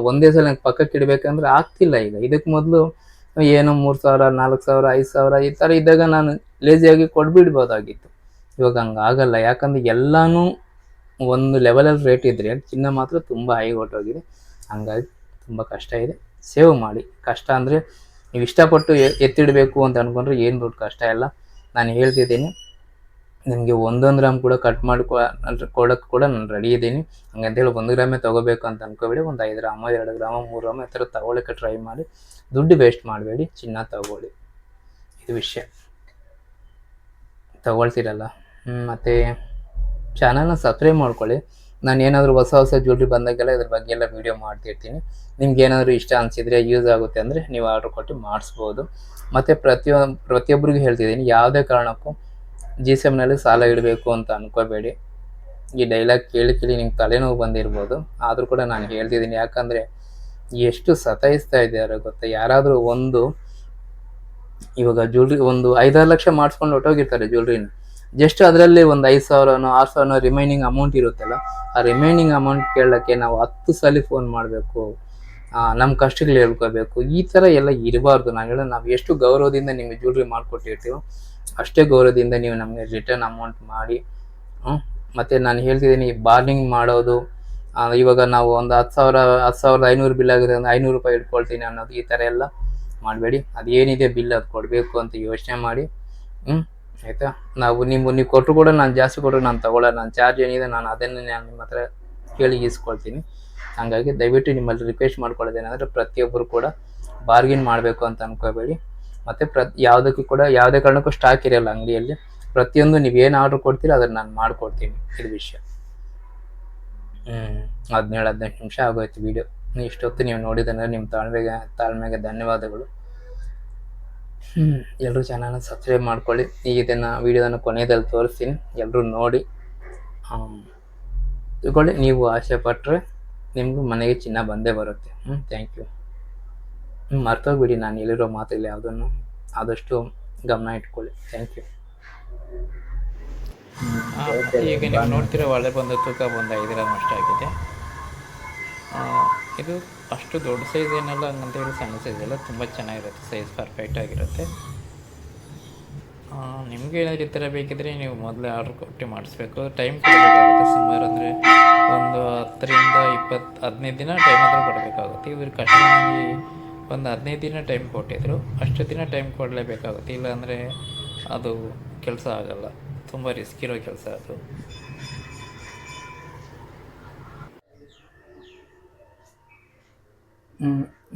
ಒಂದೇ ಸಲ ನನಗೆ ಪಕ್ಕಕ್ಕೆ ಇಡಬೇಕಂದ್ರೆ ಆಗ್ತಿಲ್ಲ. ಇದಕ್ಕೆ ಮೊದಲು ಏನೋ 3,000 4,000 5,000 ಈ ಥರ ಇದ್ದಾಗ ನಾನು ಲೇಜಿಯಾಗಿ ಕೊಟ್ಬಿಡ್ಬೋದಾಗಿತ್ತು. ಇವಾಗ ಹಂಗಾಗಲ್ಲ. ಯಾಕಂದರೆ ಎಲ್ಲನೂ ಒಂದು ಲೆವೆಲಲ್ಲಿ ರೇಟ್ ಇದ್ದರೆ ಚಿನ್ನ ಮಾತ್ರ ತುಂಬ ಹೈ ಹೊಟ್ಟೋಗಿದೆ. ಹಂಗಾಗಿ ತುಂಬ ಕಷ್ಟ ಇದೆ. ಸೇವ್ ಮಾಡಿ. ಕಷ್ಟ ಅಂದರೆ ನೀವು ಇಷ್ಟಪಟ್ಟು ಎತ್ತಿಡಬೇಕು ಅಂತ ಅಂದ್ಕೊಂಡ್ರೆ ಏನು ದೊಡ್ಡ ಕಷ್ಟ ಇಲ್ಲ. ನಾನು ಹೇಳ್ತಿದ್ದೀನಿ, ನಿಮಗೆ 1 ಗ್ರಾಮ್ ಕೂಡ ಕಟ್ ಮಾಡಿ ಕೊಡೋಕ್ಕೆ ಕೂಡ ನಾನು ರೆಡಿ ಇದ್ದೀನಿ. ಹಂಗಂತೇಳಿ 1 ಗ್ರಾಮೇ ತೊಗೋಬೇಕು ಅಂತ ಅಂದ್ಕೋಬೇಡಿ. ಒಂದು 5 ಗ್ರಾಮ 2 ಗ್ರಾಮ 3 ಗ್ರಾಮ ಈ ಥರ ತೊಗೊಳಕ್ಕೆ ಟ್ರೈ ಮಾಡಿ. ದುಡ್ಡು ವೇಸ್ಟ್ ಮಾಡಬೇಡಿ, ಚಿನ್ನ ತಗೊಳ್ಳಿ. ಇದು ವಿಷಯ. ತಗೊಳ್ತೀರಲ್ಲ, ಮತ್ತು ಚಾನಲ್ನ ಸಬ್ಸ್ಕ್ರೈಬ್ ಮಾಡ್ಕೊಳ್ಳಿ. ನಾನು ಏನಾದರೂ ಹೊಸ ಹೊಸ ಜ್ಯುವೆಲ್ರಿ ಬಂದಾಗೆಲ್ಲ ಇದ್ರ ಬಗ್ಗೆ ಎಲ್ಲ ವೀಡಿಯೋ ಮಾಡ್ತಿರ್ತೀನಿ. ನಿಮ್ಗೆ ಏನಾದರೂ ಇಷ್ಟ ಅನಿಸಿದರೆ ಯೂಸ್ ಆಗುತ್ತೆ ಅಂದರೆ ನೀವು ಆರ್ಡ್ರ್ ಕೊಟ್ಟು ಮಾಡಿಸ್ಬೋದು. ಮತ್ತು ಪ್ರತಿಯೊಬ್ಬರಿಗೂ ಹೇಳ್ತಿದ್ದೀನಿ, ಯಾವುದೇ ಕಾರಣಕ್ಕೂ GSMನಲ್ಲಿ ಸಾಲ ಇಡಬೇಕು ಅಂತ ಅಂದ್ಕೋಬೇಡಿ. ಈ ಡೈಲಾಗ್ ಕೇಳಿ ಕೇಳಿ ನಿಮ್ಗೆ ತಲೆನೋವು ಬಂದಿರ್ಬೋದು, ಆದರೂ ಕೂಡ ನಾನು ಹೇಳ್ತಿದ್ದೀನಿ. ಯಾಕಂದರೆ ಎಷ್ಟು ಸತಾಯಿಸ್ತಾ ಇದ್ದಾರೆ ಗೊತ್ತಾ. ಯಾರಾದರೂ ಇವಾಗ ಜ್ಯುವೆಲ್ರಿ ಒಂದು 5-6 ಲಕ್ಷ ಮಾಡಿಸ್ಕೊಂಡು ಹೊಟ್ಟೋಗಿರ್ತಾರೆ ಜ್ಯುವೆಲ್ರಿನ. ಜಸ್ಟ್ ಅದರಲ್ಲಿ ಒಂದು 5,000ನೋ 6,000ನೋ ರಿಮೈನಿಂಗ್ ಅಮೌಂಟ್ ಇರುತ್ತಲ್ಲ, ಆ ರಿಮೈನಿಂಗ್ ಅಮೌಂಟ್ ಕೇಳೋಕ್ಕೆ ನಾವು 10 ಸಲ ಫೋನ್ ಮಾಡಬೇಕು, ನಮ್ಮ ಕಷ್ಟಗಳು ಹೇಳ್ಕೋಬೇಕು. ಈ ಥರ ಎಲ್ಲ ಇರಬಾರ್ದು. ನಾವು ಎಷ್ಟು ಗೌರವದಿಂದ ನಿಮಗೆ ಜ್ಯುವೆಲ್ರಿ ಮಾಡಿಕೊಟ್ಟಿರ್ತೀವೋ ಅಷ್ಟೇ ಗೌರವದಿಂದ ನೀವು ನಮಗೆ ರಿಟರ್ನ್ ಅಮೌಂಟ್ ಮಾಡಿ. ಮತ್ತು ನಾನು ಹೇಳ್ತಿದ್ದೀನಿ, ಬಾರ್ಗಿಂಗ್ ಮಾಡೋದು, ಇವಾಗ ನಾವು ಒಂದು 10,500 ಬಿಲ್ ಆಗಿದೆ ಅಂದರೆ 500 ರೂಪಾಯಿ ಇಟ್ಕೊಳ್ತೀನಿ ಅನ್ನೋದು, ಈ ಥರ ಎಲ್ಲ ಮಾಡಬೇಡಿ. ಅದೇನಿದೆ ಬಿಲ್ ಅದು ಕೊಡಬೇಕು ಅಂತ ಯೋಚನೆ ಮಾಡಿ. ಆಯಿತಾ. ನೀವು ಕೊಟ್ಟರು ಕೂಡ ನಾನು ಜಾಸ್ತಿ ಕೊಟ್ಟರು ನಾನು ತೊಗೊಳ್ಳೋಲ್ಲ. ನನ್ನ ಚಾರ್ಜ್ ಏನಿದೆ ನಾನು ಅದನ್ನೇ ನಿಮ್ಮ ಹತ್ರ ಕೇಳಿ ಈಸ್ಕೊಳ್ತೀನಿ. ಹಾಗಾಗಿ ದಯವಿಟ್ಟು ನಿಮ್ಮಲ್ಲಿ ರಿಕ್ವೆಸ್ಟ್ ಮಾಡ್ಕೊಳ್ಳೋದೇನೆಂದರೆ, ಪ್ರತಿಯೊಬ್ಬರು ಕೂಡ ಬಾರ್ಗಿನ್ ಮಾಡಬೇಕು ಅಂತ ಅಂದ್ಕೋಬೇಡಿ. ಮತ್ತು ಯಾವುದೇ ಕಾರಣಕ್ಕೂ ಸ್ಟಾಕ್ ಇರೋಲ್ಲ ಅಂಗಡಿಯಲ್ಲಿ. ಪ್ರತಿಯೊಂದು ನೀವೇನು ಆರ್ಡ್ರ್ ಕೊಡ್ತೀರೋ ಅದನ್ನು ನಾನು ಮಾಡಿಕೊಡ್ತೀನಿ. ಇದು ವಿಷಯ. 17-18 ನಿಮಿಷ ಆಗೋಯ್ತು ವೀಡಿಯೋ. ಇಷ್ಟೊತ್ತು ನೀವು ನೋಡಿದಂದರೆ ನಿಮ್ಮ ತಾಳ್ಮೆಗೆ ಧನ್ಯವಾದಗಳು. ಎಲ್ಲರೂ ಚಾನಲ್ನ ಸಬ್ಸ್ಕ್ರೈಬ್ ಮಾಡ್ಕೊಳ್ಳಿ. ಈಗ ಇದನ್ನು ವೀಡಿಯೋನ ಕೊನೆಯಲ್ಲಿ ತೋರಿಸ್ತೀನಿ, ಎಲ್ಲರೂ ನೋಡಿ ತಗೊಳ್ಳಿ. ನೀವು ಆಸೆ ಪಟ್ಟರೆ ನಿಮಗೂ ಮನೆಗೆ ಚಿನ್ನ ಬಂದೇ ಬರುತ್ತೆ. Thank you. ಮರ್ತೋಗ್ಬಿಡಿ ನಾನು ಹೇಳಿರೋ ಮಾತುಗಳು ಯಾವುದನ್ನು ಆದಷ್ಟು ಗಮನ ಇಟ್ಕೊಳ್ಳಿ. Thank you. ಈಗ ನೀವು ನೋಡ್ತಿರೋ ಒಳ್ಳೆ ಬಂದು ತೂಕ ಬಂದು 5 ಗ್ರಾಮ್ ಅಷ್ಟಾಗಿದೆ. ಇದು ಅಷ್ಟು ದೊಡ್ಡ ಸೈಜ್ ಏನಲ್ಲ, ಹಂಗಂತೇಳಿ ಸಣ್ಣ ಸೈಜ್ ಎಲ್ಲ ತುಂಬ ಚೆನ್ನಾಗಿರುತ್ತೆ. ಸೈಜ್ ಪರ್ಫೆಕ್ಟಾಗಿರುತ್ತೆ. ನಿಮಗೆ ಏನಾದರೂ ಈ ಥರ ಬೇಕಿದ್ರೆ ನೀವು ಮೊದಲೇ ಆರ್ಡ್ರ್ ಕೊಟ್ಟು ಮಾಡಿಸ್ಬೇಕು. ಟೈಮ್ ಕೊಡಬೇಕಾಗುತ್ತೆ ಸುಮಾರು, ಅಂದರೆ ಒಂದು 10ರಿಂದ 15 ದಿನ ಟೈಮ್ ಆದರೂ ಕೊಡಬೇಕಾಗುತ್ತೆ. ಇವ್ರ ಕಸ್ಟಮರ್ಗೆ ಒಂದು 15 ದಿನ ಟೈಮ್ ಕೊಟ್ಟಿದ್ರು, ಅಷ್ಟು ದಿನ ಟೈಮ್ ಕೊಡಲೇಬೇಕಾಗುತ್ತೆ. ಇಲ್ಲಾಂದರೆ ಅದು ಕೆಲಸ ಆಗಲ್ಲ, ತುಂಬ ರಿಸ್ಕ್ ಇರೋ ಕೆಲಸ ಅದು.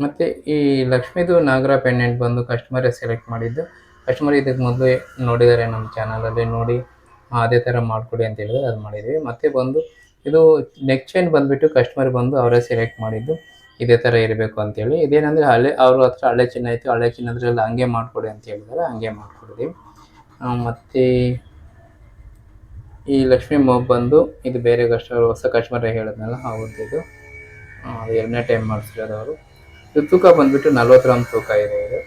ಮತ್ತು ಈ ಲಕ್ಷ್ಮೀದು ನಾಗರ ಪೆಂಡೆಂಟ್ ಬಂದು ಕಸ್ಟಮರೇ ಸೆಲೆಕ್ಟ್ ಮಾಡಿದ್ದು. ಕಸ್ಟಮರ್ ಇದಕ್ಕೆ ಮೊದಲು ನೋಡಿದ್ದಾರೆ ನಮ್ಮ ಚಾನಲಲ್ಲಿ, ನೋಡಿ ಅದೇ ಥರ ಮಾಡಿಕೊಡಿ ಅಂತ ಹೇಳಿದ್ರೆ ಅದು ಮಾಡಿದ್ವಿ. ಮತ್ತು ಬಂದು ಇದು ನೆಕ್ ಚೈನ್ ಬಂದುಬಿಟ್ಟು ಕಸ್ಟಮರ್ ಬಂದು ಅವರೇ ಸೆಲೆಕ್ಟ್ ಮಾಡಿದ್ದು, ಇದೇ ಥರ ಇರಬೇಕು ಅಂತೇಳಿ. ಇದೇನೆಂದರೆ ಅವ್ರ ಹತ್ರ ಹಳೆ ಚಿನ್ನ ಇತ್ತು, ಹಳೆ ಚಿನ್ನದ್ರಲ್ಲಿ ಹಂಗೆ ಮಾಡಿಕೊಡಿ ಅಂತ ಹೇಳಿದ್ದಾರೆ, ಹಂಗೆ ಮಾಡಿಕೊಡಿದ್ವಿ. ಮತ್ತು ಈ ಲಕ್ಷ್ಮೀ ಮೊಬ್ ಬಂದು ಇದು ಬೇರೆ ಹೊಸ ಕಸ್ಟಮರೇ ಹೇಳಿದ್ನಲ್ಲ ಅವ್ರದ್ದು. ಅದು 2ನೇ ಟೈಮ್ ಮಾಡಿಸಿರೋದು ಅವರು. ಇದು ತೂಕ ಬಂದುಬಿಟ್ಟು 40 ಗ್ರಾಮ್ ತೂಕ ಇದೆ ಇದು.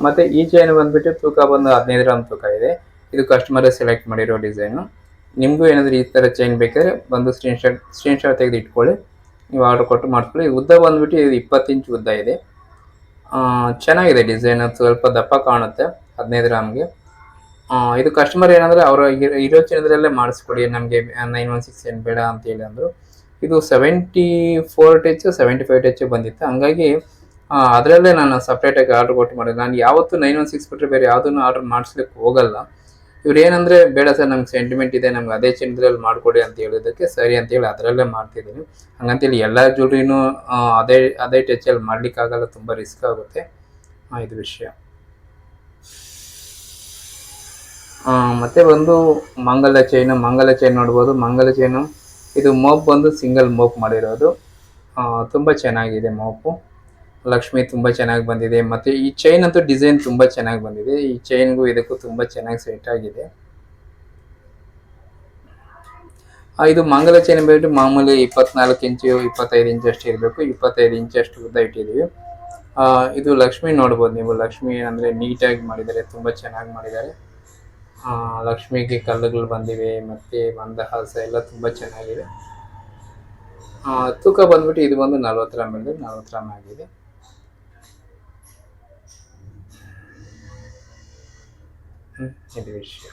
ಮತ್ತು ಈ ಚೈನ್ ಬಂದುಬಿಟ್ಟು ತೂಕ ಬಂದು 15 ಗ್ರಾಮ್ ತೂಕ ಇದೆ. ಇದು ಕಸ್ಟಮರೇ ಸೆಲೆಕ್ಟ್ ಮಾಡಿರೋ ಡಿಸೈನು. ನಿಮಗೂ ಏನಾದರೂ ಈ ಥರ ಚೈನ್ ಬೇಕಾದರೆ ಬಂದು ಸ್ಕ್ರೀನ್ಶಾಟ್ ತೆಗೆದು ಇಟ್ಕೊಳ್ಳಿ, ನೀವು ಆರ್ಡ್ರ್ ಕೊಟ್ಟು ಮಾಡಿಸ್ಕೊಳ್ಳಿ. ಉದ್ದ ಬಂದುಬಿಟ್ಟು ಇದು 20 ಇಂಚ್ ಉದ್ದ ಇದೆ. ಚೆನ್ನಾಗಿದೆ ಡಿಸೈನ್, ಅದು ಸ್ವಲ್ಪ ದಪ್ಪ ಕಾಣುತ್ತೆ 15 ಗ್ರಾಮ್ಗೆ. ಇದು ಕಸ್ಟಮರ್ ಏನಂದರೆ ಅವರು ಇರೋ ಚಿನ್ನದಲ್ಲೇ ಮಾಡಿಸ್ಕೊಡಿ, ನಮಗೆ 916 ಏನು ಬೇಡ ಅಂತೇಳಿ ಅಂದರು. ಇದು 74 ಟಚ್ 75 ಟಚ್ ಬಂದಿತ್ತು. ಹಂಗಾಗಿ ಅದರಲ್ಲೇ ನಾನು ಸಪ್ರೇಟಾಗಿ ಆರ್ಡ್ರ್ ಕೊಟ್ಟು ಮಾಡಿದೆ. ನಾನು ಯಾವತ್ತೂ 916 ಬಿಟ್ಟರೆ ಬೇರೆ ಯಾವುದನ್ನು ಆರ್ಡ್ರ್ ಮಾಡಿಸ್ಲಿಕ್ಕೆ ಹೋಗಲ್ಲ. ಇವ್ರು ಏನಂದರೆ, ಬೇಡ ಸರ್ ನಮ್ಗೆ ಸೆಂಟಿಮೆಂಟ್ ಇದೆ, ನಮ್ಗೆ ಅದೇ ಚಿನ್ನದಲ್ಲಿ ಮಾಡಿಕೊಡಿ ಅಂತ ಹೇಳಿದ್ದಕ್ಕೆ ಸರಿ ಅಂತೇಳಿ ಅದರಲ್ಲೇ ಮಾಡ್ತಿದ್ದೀನಿ. ಹಂಗಂತೇಳಿ ಎಲ್ಲ ಜ್ಯುವೆಲ್ರಿನೂ ಅದೇ ಟಚಲ್ಲಿ ಮಾಡಲಿಕ್ಕಾಗಲ್ಲ, ತುಂಬ ರಿಸ್ಕ್ ಆಗುತ್ತೆ. ಇದು ವಿಷಯ. ಮತ್ತು ಬಂದು ಮಂಗಲ ಚೈನ್ ನೋಡ್ಬೋದು. ಮಂಗಲ ಚೈನು ಇದು ಮೋಪ್ ಬಂದು ಸಿಂಗಲ್ ಮೋಪ್ ಮಾಡಿರೋದು. ತುಂಬ ಚೆನ್ನಾಗಿದೆ ಮೋಪು. ಲಕ್ಷ್ಮಿ ತುಂಬ ಚೆನ್ನಾಗಿ ಬಂದಿದೆ. ಮತ್ತು ಈ ಚೈನ್ ಅಂತೂ ಡಿಸೈನ್ ತುಂಬ ಚೆನ್ನಾಗಿ ಬಂದಿದೆ. ಈ ಚೈನ್ಗೂ ಇದಕ್ಕೂ ತುಂಬ ಚೆನ್ನಾಗಿ ಸೆಟ್ ಆಗಿದೆ. ಇದು ಮಂಗಲ ಚೈನ್ ಬಿಟ್ಟು ಮಾಮೂಲಿ 24 ಇಂಚು 25 ಇಂಚು ಅಷ್ಟು ಇರಬೇಕು. 25 ಇಂಚಷ್ಟು ಉದ್ದ ಇಟ್ಟಿದ್ದೀವಿ. ಇದು ಲಕ್ಷ್ಮಿ ನೋಡ್ಬೋದು ನೀವು. ಲಕ್ಷ್ಮಿ ಅಂದರೆ ನೀಟಾಗಿ ಮಾಡಿದ್ದಾರೆ, ತುಂಬ ಚೆನ್ನಾಗಿ ಮಾಡಿದ್ದಾರೆ. ಲಕ್ಷ್ಮಿಗೆ ಕಲ್ಲುಗಳು ಬಂದಿವೆ, ಮತ್ತು ಮಂದಹಾಸ ಎಲ್ಲ ತುಂಬ ಚೆನ್ನಾಗಿದೆ. ತೂಕ ಬಂದ್ಬಿಟ್ಟು ಇದು ಬಂದು 40 ಗ್ರಾಮ್ ಇದೆ, 40 ಗ್ರಾಮ್ ಆಗಿದೆ. ಇದು ವಿಷಯ.